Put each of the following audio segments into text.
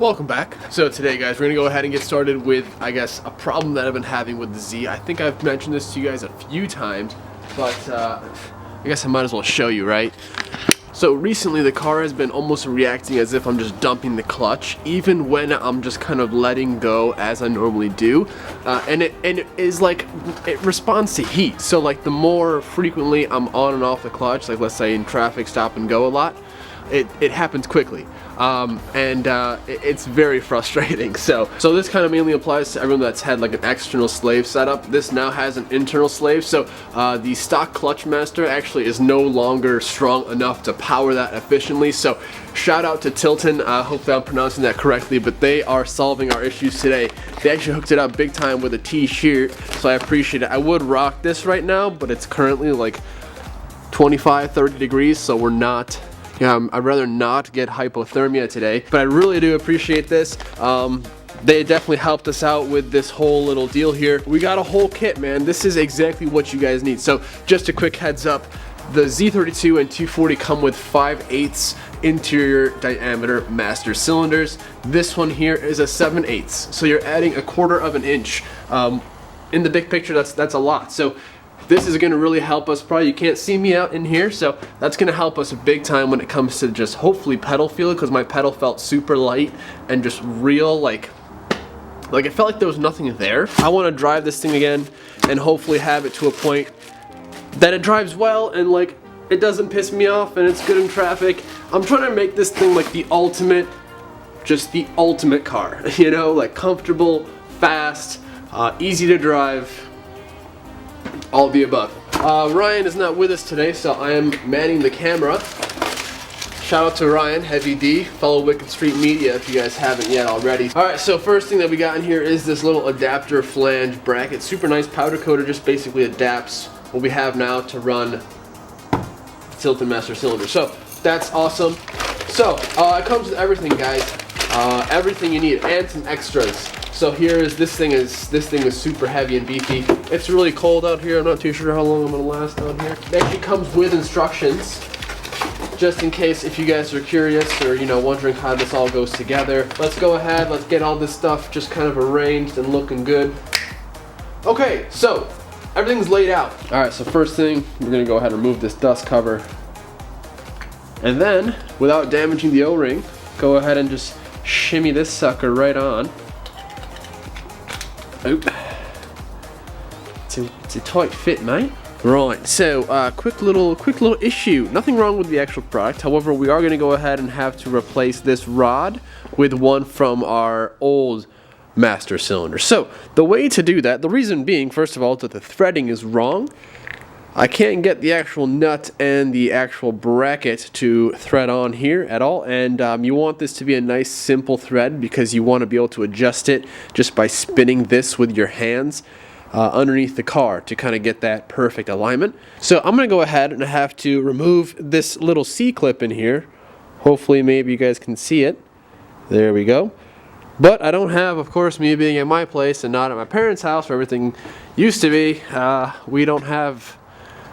Welcome back. So today, guys, we're gonna go ahead and get started with, I guess, a problem that I've been having with the Z. I think I've mentioned this to you guys a few times, but I guess I might as well show you, right? So recently the car has been almost reacting as if I'm just dumping the clutch, even when I'm just kind of letting go as I normally do. And it is like, it responds to heat. So like the more frequently I'm on and off the clutch, like let's say in traffic, stop and go a lot, it happens quickly. It's very frustrating. So this kind of mainly applies to everyone that's had like an external slave setup. This now has an internal slave, so the stock clutch master actually is no longer strong enough to power that efficiently. So shout out to Tilton, hope that I'm pronouncing that correctly, but they are solving our issues today. They actually hooked it up big time with a t-shirt, so I appreciate it. I would rock this right now, but it's currently like 25-30 degrees, so we're not. I'd rather not get hypothermia today, but I really do appreciate this. They definitely helped us out with this whole little deal here. We got a whole kit, man. This is exactly what you guys need. So just a quick heads up, the Z32 and 240 come with 5/8 interior diameter master cylinders. This one here is a 7/8, so you're adding 1/4 of an inch. In the big picture, that's a lot. So this is going to really help us. Probably you can't see me out in here, so that's going to help us big time when it comes to just hopefully pedal feel, because my pedal felt super light and just real, like it felt like there was nothing there. I want to drive this thing again and hopefully have it to a point that it drives well and like it doesn't piss me off and it's good in traffic. I'm trying to make this thing like the ultimate, just the ultimate car, you know, like comfortable, fast, easy to drive. All of the above. Ryan is not with us today, so I am manning the camera. Shout out to Ryan, Heavy D, fellow Wicked Street Media, if you guys haven't yet already. Alright, so first thing that we got in here is this little adapter flange bracket. Super nice, powder coater, just basically adapts what we have now to run Tilton Master Cylinder. So that's awesome. So it comes with everything, guys. Everything you need, and some extras. So here is this thing is super heavy and beefy. It's really cold out here. I'm not too sure how long I'm gonna last out here. It actually comes with instructions, just in case if you guys are curious or wondering how this all goes together. Let's go ahead. Let's get all this stuff just kind of arranged and looking good. Okay, so everything's laid out. All right. So first thing, we're gonna go ahead and remove this dust cover, and then without damaging the O-ring, go ahead and just shimmy this sucker right on. Oop. It's a tight fit, mate. Right, so quick little issue. Nothing wrong with the actual product. However, we are going to go ahead and have to replace this rod with one from our old master cylinder. So the way to do that, the reason being, first of all, that the threading is wrong. I can't get the actual nut and the actual bracket to thread on here at all, and you want this to be a nice simple thread because you want to be able to adjust it just by spinning this with your hands underneath the car to kind of get that perfect alignment. So I'm going to go ahead and have to remove this little C-clip in here. Hopefully maybe you guys can see it. There we go. But I don't have, of course, me being at my place and not at my parents' house where everything used to be, we don't have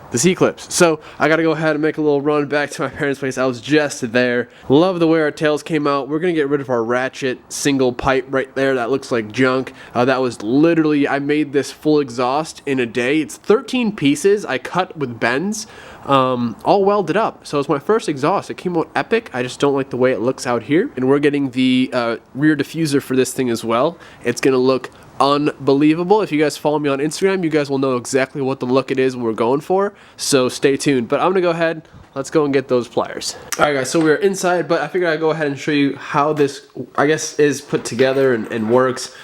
the C-clips. So I gotta go ahead and make a little run back to my parents' place. I was just there. Love the way our tails came out. We're gonna get rid of our ratchet single pipe right there. That looks like junk. That was literally, I made this full exhaust in a day. It's 13 pieces I cut with bends, all welded up. So it's my first exhaust. It came out epic. I just don't like the way it looks out here. And we're getting the rear diffuser for this thing as well. It's gonna look unbelievable. If you guys follow me on Instagram, you guys will know exactly what the look it is we're going for, so stay tuned. But I'm gonna go ahead, let's go and get those pliers. Alright guys, so we're inside, but I figured I'd go ahead and show you how this, I guess, is put together and works.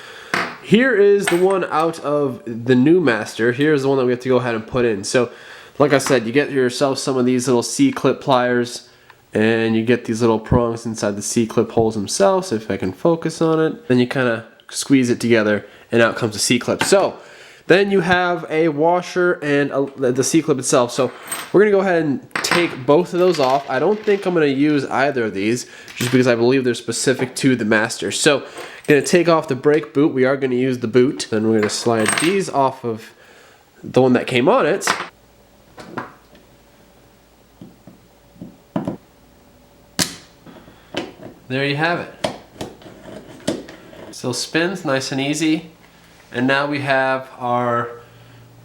Here is the one out of the new master. Here's the one that we have to go ahead and put in. So like I said, you get yourself some of these little C-clip pliers, and you get these little prongs inside the C-clip holes themselves. So if I can focus on it, then you kind of squeeze it together and out comes the C-clip. So then you have a washer and the C-clip itself. So we're gonna go ahead and take both of those off. I don't think I'm gonna use either of these just because I believe they're specific to the master. So gonna take off the brake boot. We are gonna use the boot. Then we're gonna slide these off of the one that came on it. There you have it. Still spins nice and easy. And now we have our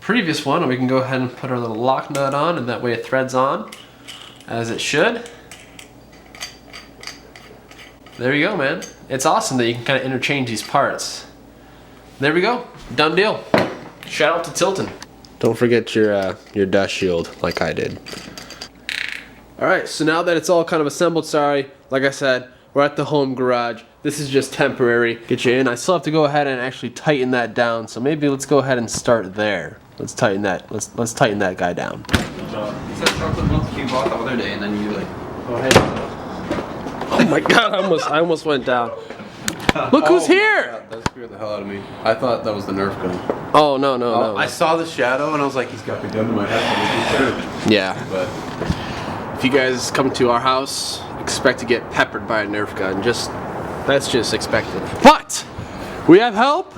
previous one, and we can go ahead and put our little lock nut on, and that way it threads on as it should. There you go, man. It's awesome that you can kind of interchange these parts. There we go, done deal. Shout out to Tilton. Don't forget your dust shield like I did. All right, so now that it's all kind of assembled, sorry, like I said, we're at the home garage. This is just temporary. Get you in. I still have to go ahead and actually tighten that down. So maybe let's go ahead and start there. Let's tighten that. Let's tighten that guy down. You said chocolate milk you bought the other day, and then you like. Oh, hey. Oh my God! I almost went down. Look who's here! God, that scared the hell out of me. I thought that was the Nerf gun. Oh no. I saw the shadow and I was like, he's got the gun in my head. Yeah. But if you guys come to our house, expect to get peppered by a Nerf gun. That's just expected. But we have help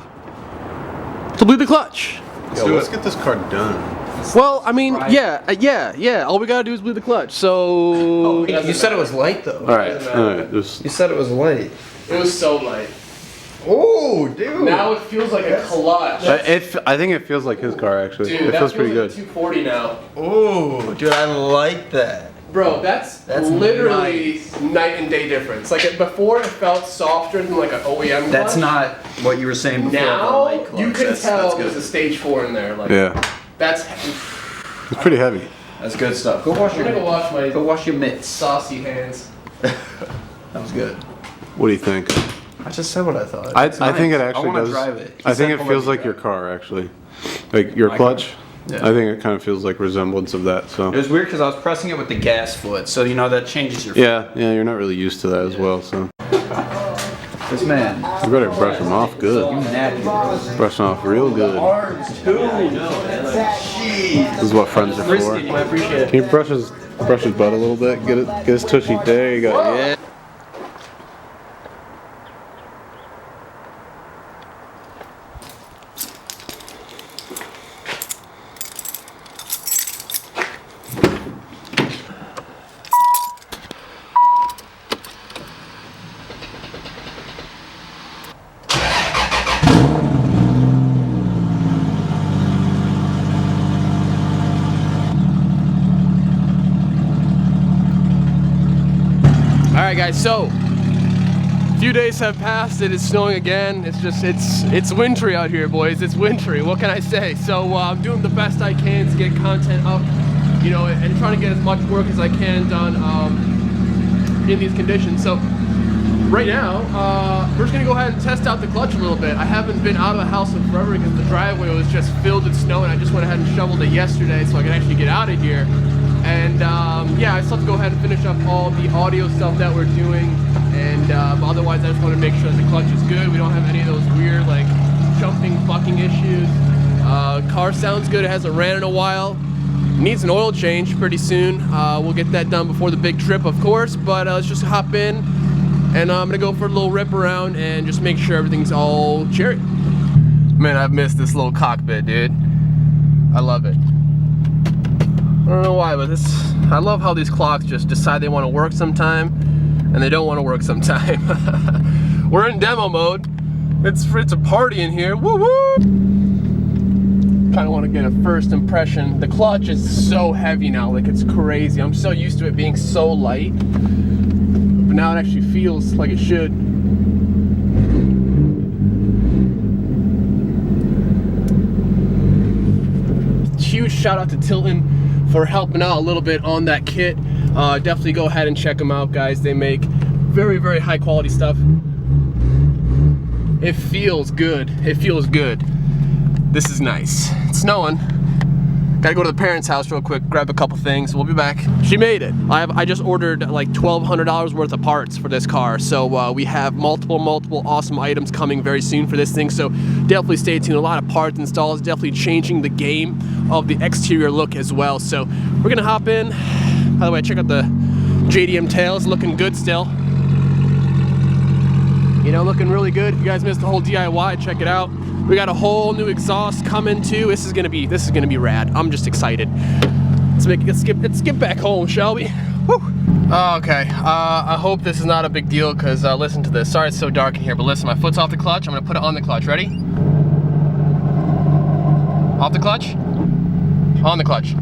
to bleed the clutch. let's get this car done. Well, I mean, yeah. All we gotta do is bleed the clutch. So You said it was light though. all right. You said it was light. It was so light. Oh, dude. Now it feels like a clutch. I think it feels like his car actually. Dude, it feels pretty good. Like 240 now. Oh, dude, I like that. Bro, that's literally night and day difference. Like before, it felt softer than like an OEM clutch. That's not what you were saying before. Now about light clutch. you can That's tell good. there's a stage 4 in there. Like Yeah. that's. It's pretty heavy. That's good stuff. Go wash I'm gonna go wash your mitts. saucy hands. That was good. What do you think? I just said what I thought. I It's think it nice. actually I wanna does. drive it. I think it Except feels for like your car actually. Like your My clutch. car? Yeah. I think it kind of feels like resemblance of that. So It was weird because I was pressing it with the gas foot, so you know that changes your. yeah, you're not really used to that as well. So This man. you better brush them off good. Nappy, bro. Brush them off real good. This is what friends are for. I appreciate it. Can you brush his butt a little bit? Get his tushy. There you go. Yeah. All right, guys. So a few days have passed. It is snowing again. It's wintry out here, boys. It's wintry. What can I say? So I'm doing the best I can to get content up, you know, and trying to get as much work as I can done in these conditions. So right now, we're just gonna go ahead and test out the clutch a little bit. I haven't been out of the house in forever because the driveway was just filled with snow, and I just went ahead and shoveled it yesterday so I could actually get out of here. And yeah, I still have to go ahead and finish up all the audio stuff that we're doing, and otherwise I just want to make sure that the clutch is good. We don't have any of those weird like jumping, bucking issues. Car sounds good. It hasn't ran in a while. Needs an oil change pretty soon. We'll get that done before the big trip, of course, but let's just hop in, and I'm gonna go for a little rip around and just make sure everything's all cherry. Man, I've missed this little cockpit, dude. I love it. I don't know why, but I love how these clocks just decide they want to work sometime and they don't want to work sometime. We're in demo mode. It's a party in here. Woo woo! Kind of want to get a first impression. The clutch is so heavy now, like it's crazy. I'm so used to it being so light, but now it actually feels like it should. Huge shout out to Tilton for helping out a little bit on that kit. Definitely go ahead and check them out, guys. They make very, very high quality stuff. It feels good. It feels good. This is nice. It's snowing. Gotta go to the parents' house real quick, grab a couple things. We'll be back. She made it. I just ordered like $1,200 worth of parts for this car. So we have multiple awesome items coming very soon for this thing. So definitely stay tuned. A lot of parts installs, definitely changing the game of the exterior look as well. So we're gonna hop in. By the way, check out the JDM tails, looking good still. You know, looking really good. If you guys missed the whole DIY, check it out. We got a whole new exhaust coming too. This is gonna be rad. I'm just excited. Let's get back home, shall we? Woo. Okay, I hope this is not a big deal because listen to this. Sorry it's so dark in here, but listen, my foot's off the clutch. I'm gonna put it on the clutch. Ready? Off the clutch? On the clutch.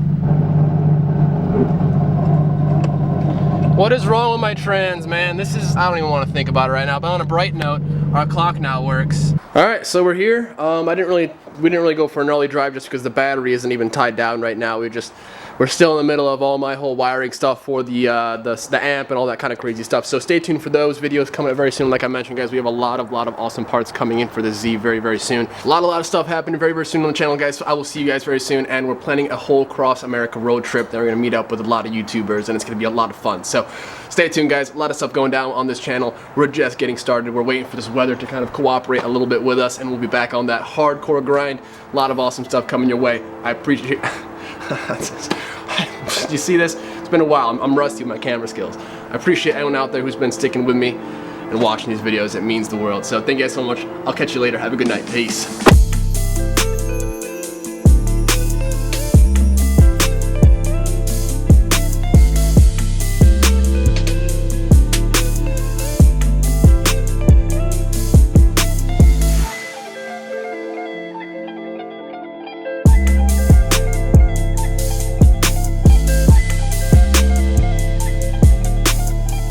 What is wrong with my trans, man? This is, I don't even want to think about it right now, but on a bright note, our clock now works. All right, so we're here. We didn't really go for an early drive just because the battery isn't even tied down right now. We're still in the middle of all my whole wiring stuff for the amp and all that kind of crazy stuff. So stay tuned for those videos coming up very soon. Like I mentioned, guys, we have a lot of awesome parts coming in for the Z very, very soon. A lot of stuff happening very, very soon on the channel, guys. So I will see you guys very soon. And we're planning a whole cross America road trip that we're gonna meet up with a lot of YouTubers, and it's gonna be a lot of fun. So stay tuned, guys. A lot of stuff going down on this channel. We're just getting started. We're waiting for this weather to kind of cooperate a little bit with us, and we'll be back on that hardcore grind. A lot of awesome stuff coming your way. I appreciate you see this? It's been a while. I'm rusty with my camera skills. I appreciate anyone out there who's been sticking with me and watching these videos. It means the world. So thank you guys so much. I'll catch you later. Have a good night. Peace.